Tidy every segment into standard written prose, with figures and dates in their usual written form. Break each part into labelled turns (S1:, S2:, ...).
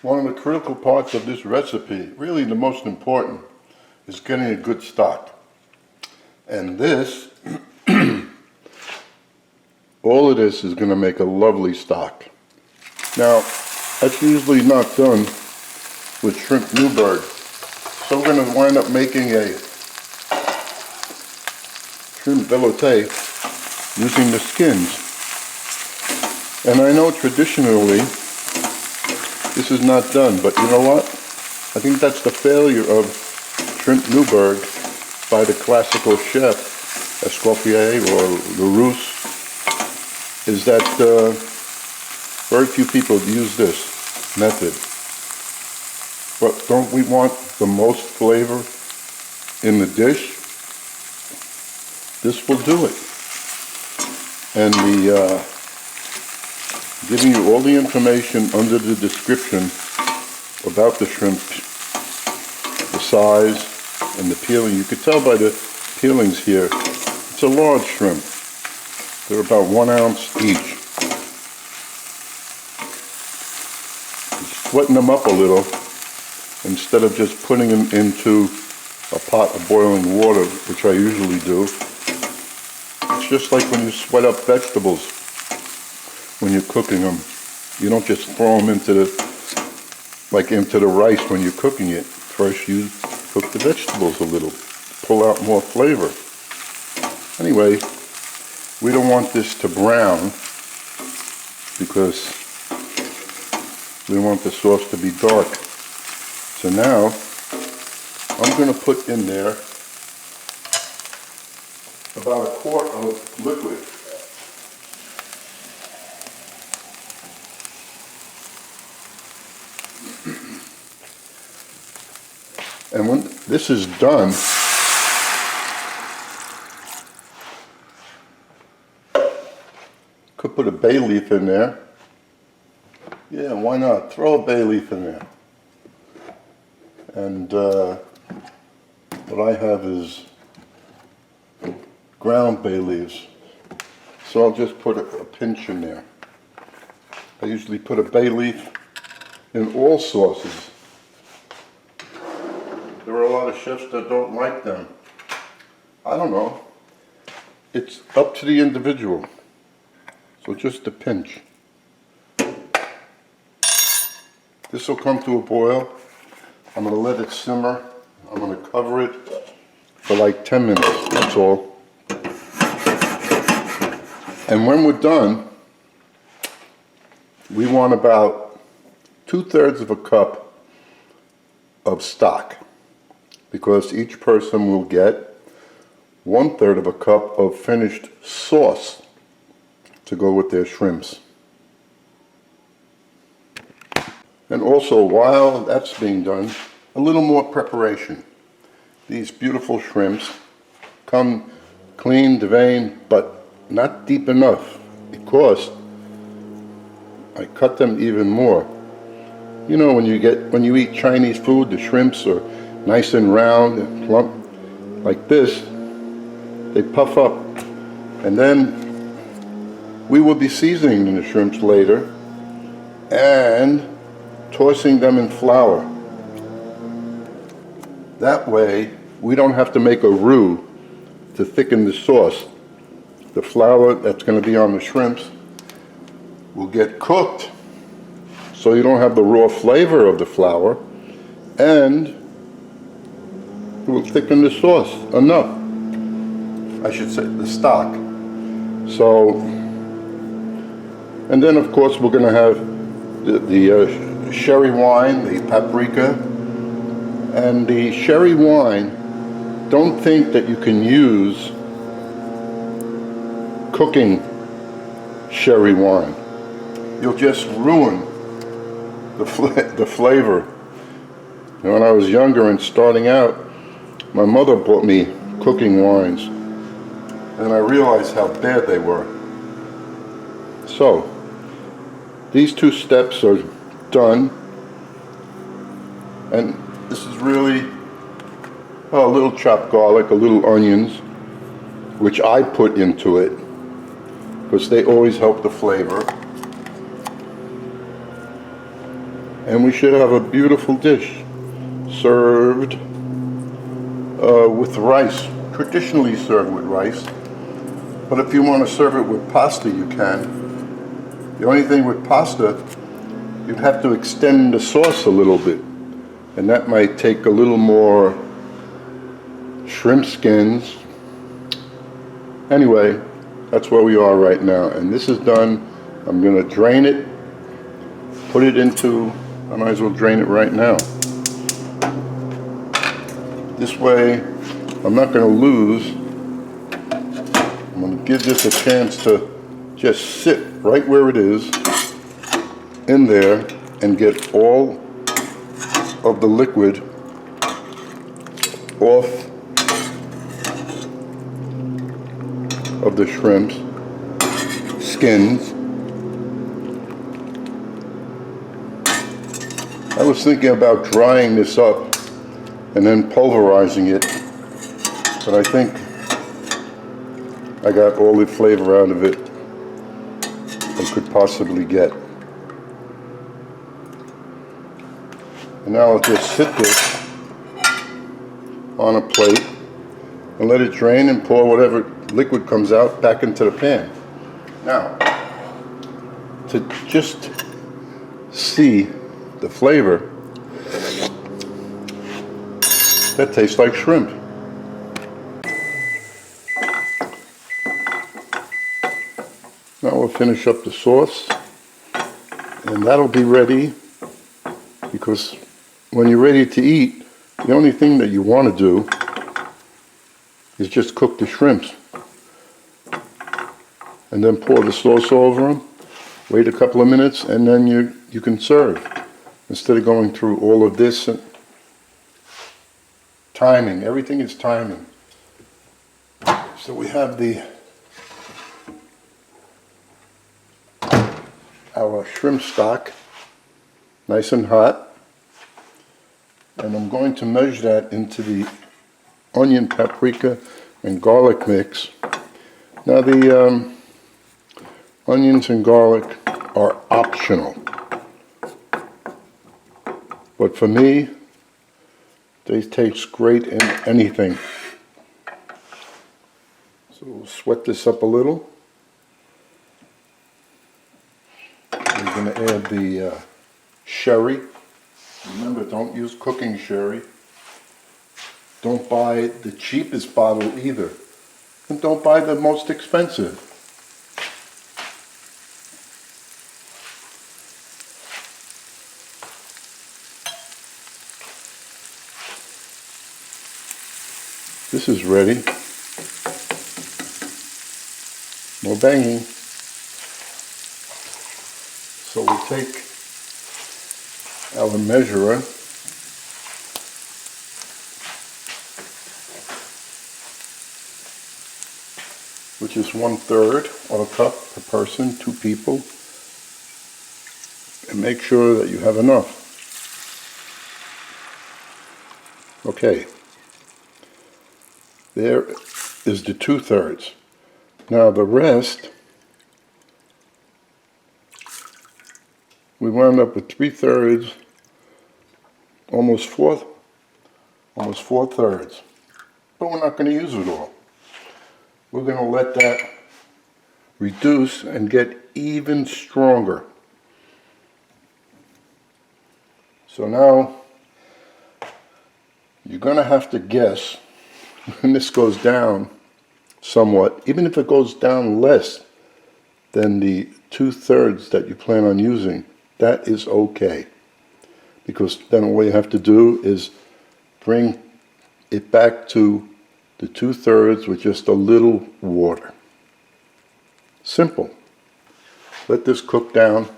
S1: One of the critical parts of this recipe, really the most important, is getting a good stock. And this, all of this is going to make a lovely stock. Now, that's usually not done with shrimp Newburg. So we're going to wind up making a shrimp velouté using the skins. And I know traditionally this is not done, but you know what? I think that's the failure of shrimp Newburg by the classical chef, Escoffier or Larousse, is that very few people use this method. But don't we want the most flavor in the dish? This will do it. And giving you all the information under the description about the shrimp, the size and the peeling. You can tell by the peelings here, it's a large shrimp. They're about 1 ounce each. Sweaten them up a little instead of just putting them into a pot of boiling water, which I usually do. It's just like when you sweat up vegetables when you're cooking them. You don't just throw them into the rice when you're cooking it. First you cook the vegetables a little, pull out more flavor. Anyway, we don't want this to brown because we want the sauce to be dark. So now I'm going to put in there about 1 quart of liquid. And when this is done, could put a bay leaf in there. Yeah, why not? Throw a bay leaf in there. And what I have is ground bay leaves. So I'll just put a pinch in there. I usually put a bay leaf in all sauces. There are a lot of chefs that don't like them. I don't know. It's up to the individual. So just a pinch. This will come to a boil. I'm going to let it simmer. I'm going to cover it for like 10 minutes. That's all. And when we're done, we want about 2/3 of a cup of stock, because each person will get 1/3 of a cup of finished sauce to go with their shrimps. And also, while that's being done, a little more preparation. These beautiful shrimps come clean, deveined, but not deep enough, because I cut them even more. You know, when you eat Chinese food, the shrimps are nice and round and plump like this. They puff up, and then we will be seasoning the shrimps later and tossing them in flour. That way we don't have to make a roux to thicken the sauce. The flour that's going to be on the shrimps will get cooked, so you don't have the raw flavor of the flour, and it will thicken the sauce enough. I should say the stock. So, and then of course we're going to have the sherry wine, the paprika. And the sherry wine, don't think that you can use cooking sherry wine. You'll just ruin the flavor. And when I was younger and starting out, my mother bought me cooking wines, and I realized how bad they were. So, these 2 steps are done, and this is really a little chopped garlic, a little onions, which I put into it because they always help the flavor. and we should have a beautiful dish served with rice, traditionally served with rice. But if you want to serve it with pasta, you can. The only thing with pasta, you'd have to extend the sauce a little bit, and that might take a little more shrimp skins. Anyway, that's where we are right now, and this is done. I'm going to drain it, put it into, I might as well drain it right now. This way, I'm not going to lose. I'm going to give this a chance to just sit right where it is in there and get all of the liquid off of the shrimps skins. I was thinking about drying this up and then pulverizing it, but I think I got all the flavor out of it I could possibly get. And now I'll just sit this on a plate and let it drain and pour whatever liquid comes out back into the pan. Now, to just see the flavor, that tastes like shrimp. Now we'll finish up the sauce, and that'll be ready, because when you're ready to eat, the only thing that you want to do is just cook the shrimps and then pour the sauce over them, wait a couple of minutes, and then you can serve, instead of going through all of this. And timing, everything is timing. So we have our shrimp stock nice and hot, and I'm going to measure that into the onion, paprika, and garlic mix. Now the onions and garlic are optional, but for me, they taste great in anything. So we'll sweat this up a little. We're going to add the sherry. Remember, don't use cooking sherry. Don't buy the cheapest bottle either. And don't buy the most expensive. This is ready. No banging. So we take our measurer, which is 1/3 of a cup per person, 2 people, and make sure that you have enough. Okay, there is the 2/3. Now the rest, we wound up with 3/3, almost 4/3, but we're not going to use it all. We're going to let that reduce and get even stronger. So now you're going to have to guess when this goes down somewhat, even if it goes down less than the 2/3 that you plan on using, that is okay. Because then all you have to do is bring it back to the 2/3 with just a little water. Simple. Let this cook down.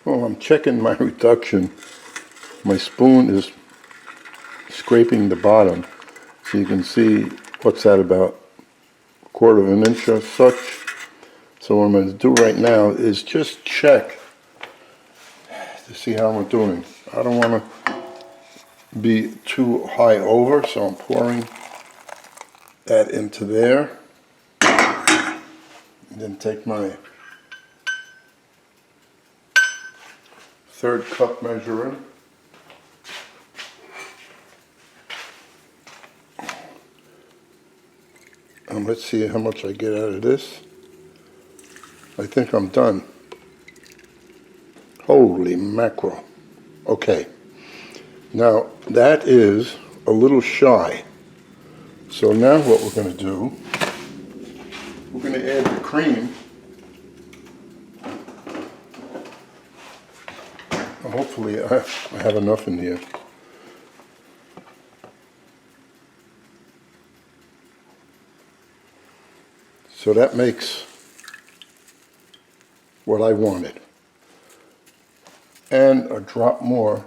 S1: Well, I'm checking my reduction. My spoon is scraping the bottom, so you can see what's that, about 1/4 of an inch or such. So what I'm going to do right now is just check to see how we're doing. I don't want to be too high over, so I'm pouring that into there, and then take my third cup measure in. And let's see how much I get out of this. I think I'm done. Holy mackerel. Okay. Now that is a little shy. So now what we're going to do, we're going to add the cream. Hopefully I have enough in here. So that makes what I wanted. And a drop more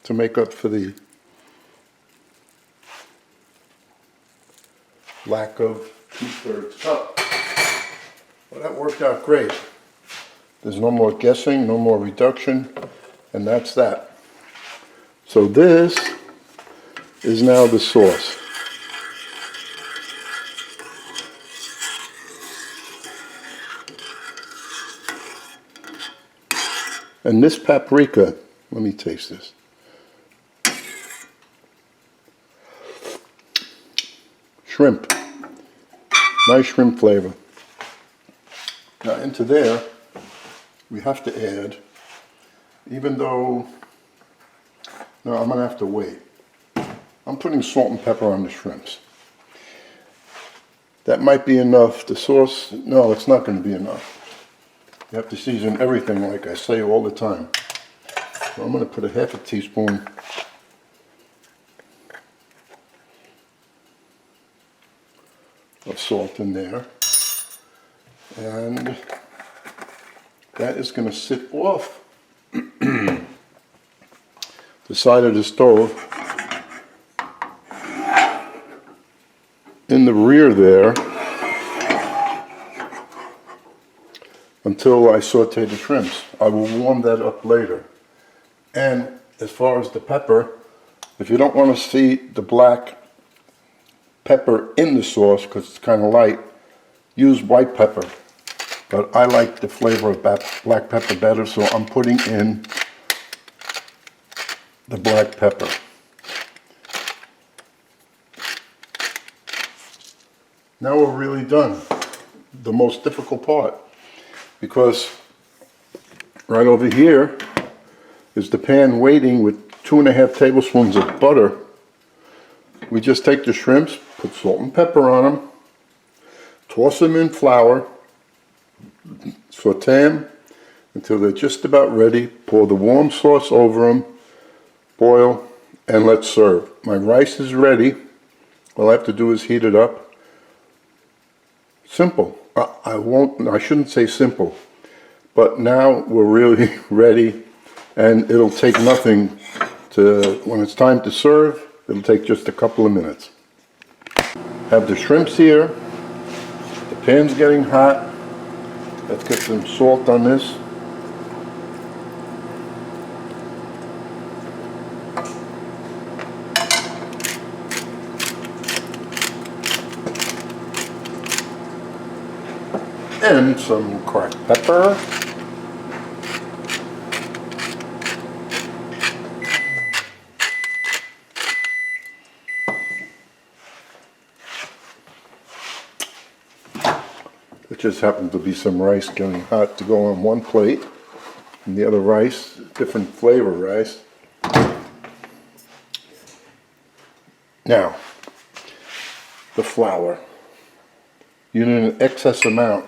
S1: to make up for the lack of 2/3 cup. Well, that worked out great. There's no more guessing, no more reduction, and that's that. So this is now the sauce. And this paprika, let me taste this. Shrimp. Nice shrimp flavor. Now into there, we have to add, even though, no, I'm going to have to wait. I'm putting salt and pepper on the shrimps. That might be enough. The sauce, no, it's not going to be enough. You have to season everything like I say all the time. So I'm going to put a half a teaspoon of salt in there. And that is going to sit off the side of the stove in the rear there until I saute the shrimps. I will warm that up later. And as far as the pepper, if you don't want to see the black pepper in the sauce because it's kind of light, use white pepper. But I like the flavor of black pepper better, so I'm putting in the black pepper. Now we're really done. The most difficult part. Because right over here is the pan waiting with 2½ tablespoons of butter. We just take the shrimps, put salt and pepper on them, toss them in flour, saute them until they're just about ready, pour the warm sauce over them, boil, and let's serve. My rice is ready. All I have to do is heat it up. Simple. I shouldn't say simple, but now we're really ready, and it'll take nothing when it's time to serve. It'll take just a couple of minutes. Have the shrimps here. The pan's getting hot. Let's get some salt on this. And some cracked pepper. It just happened to be some rice getting hot to go on one plate, and the other rice, different flavor rice. Now, the flour. You need an excess amount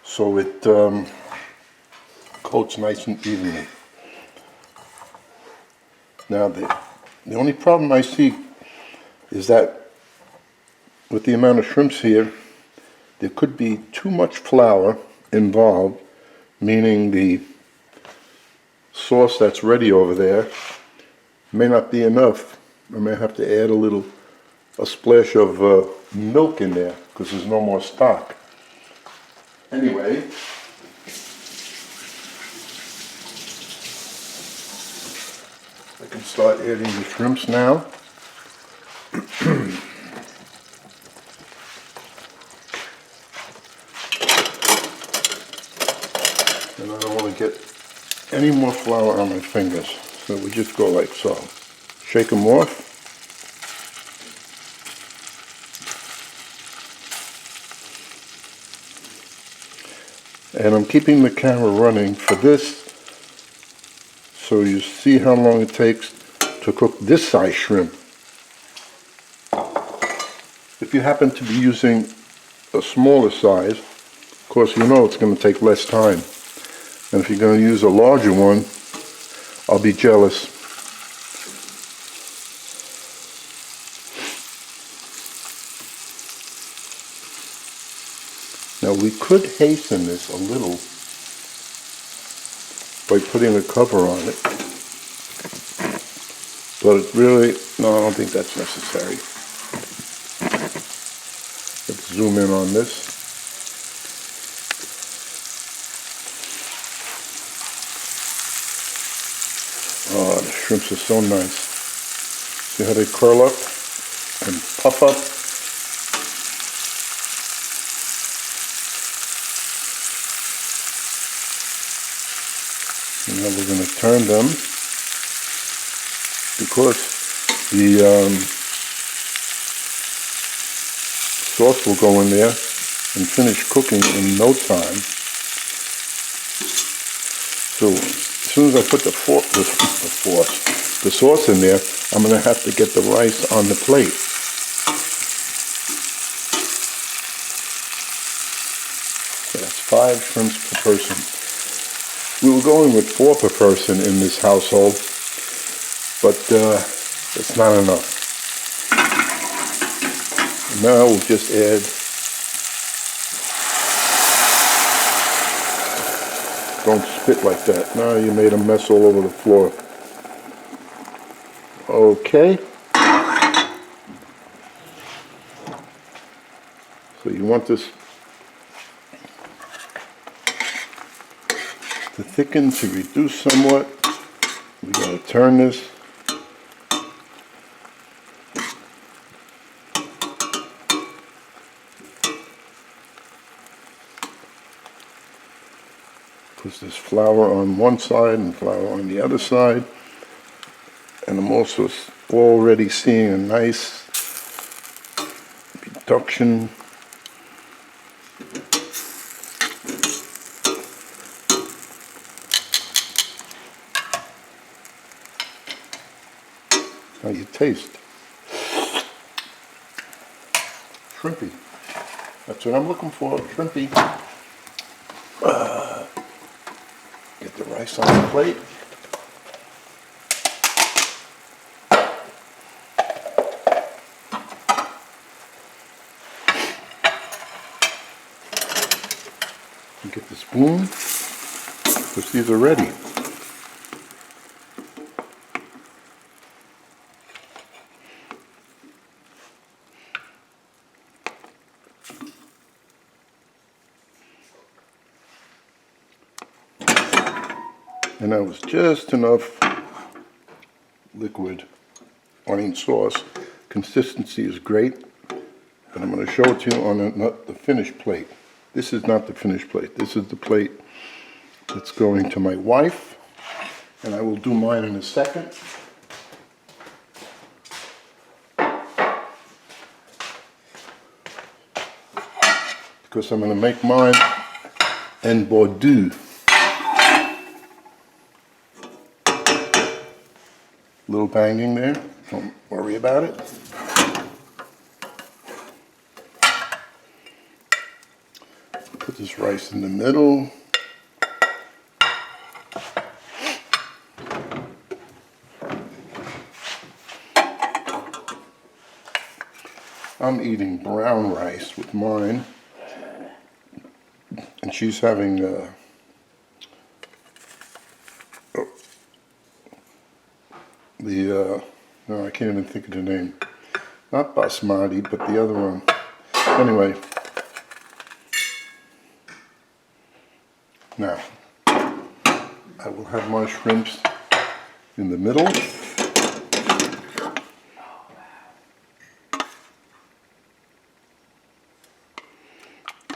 S1: so it coats nice and evenly. Now, the only problem I see is that with the amount of shrimps here, there could be too much flour involved, meaning the sauce that's ready over there may not be enough. I may have to add a splash of milk in there because there's no more stock. Anyway, I can start adding the shrimps now. And I don't want to get any more flour on my fingers. So we just go like so. Shake them off. And I'm keeping the camera running for this so you see how long it takes to cook this size shrimp. If you happen to be using a smaller size, of course you know it's going to take less time. And if you're going to use a larger one, I'll be jealous. Now we could hasten this a little by putting a cover on it, but it really, no, I don't think that's necessary. Let's zoom in on this. Oh, the shrimps are so nice. See how they curl up and puff up? And now we're going to turn them because the sauce will go in there and finish cooking in no time. So as soon as I put the sauce in there, I'm going to have to get the rice on the plate. So that's 5 shrimps per person. We were going with 4 per person in this household, but it's not enough. Now we'll just add, don't spit like that. Now you made a mess all over the floor. Okay. So you want this to thicken, to reduce somewhat. We gotta turn this. Because there's flour on one side and flour on the other side. And I'm also already seeing a nice reduction. Now you taste. Shrimpy. That's what I'm looking for, shrimpy. Get the rice on the plate. And get the spoon, because these are ready. And that was just enough liquid, sauce. Consistency is great, but I'm going to show it to you on not the finished plate. This is not the finished plate. This is the plate that's going to my wife, and I will do mine in a second. Because I'm going to make mine en Bordeaux. Little banging there, don't worry about it. Put this rice in the middle. I'm eating brown rice with mine, and she's having no, I can't even think of the name. Not basmati, but the other one. Anyway, now I will have my shrimps in the middle.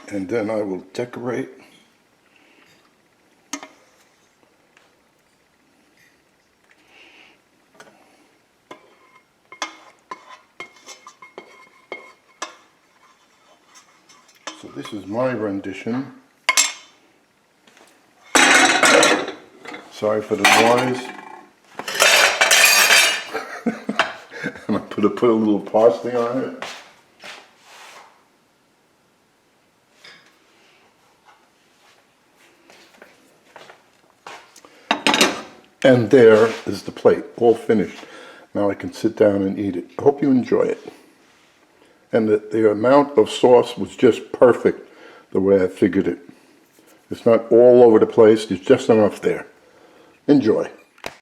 S1: And then I will decorate So this is my rendition. Sorry for the noise. I'm going to put a little parsley on it. And there is the plate, all finished. Now I can sit down and eat it. I hope you enjoy it. And the amount of sauce was just perfect, the way I figured it. It's not all over the place, there's just enough there. Enjoy.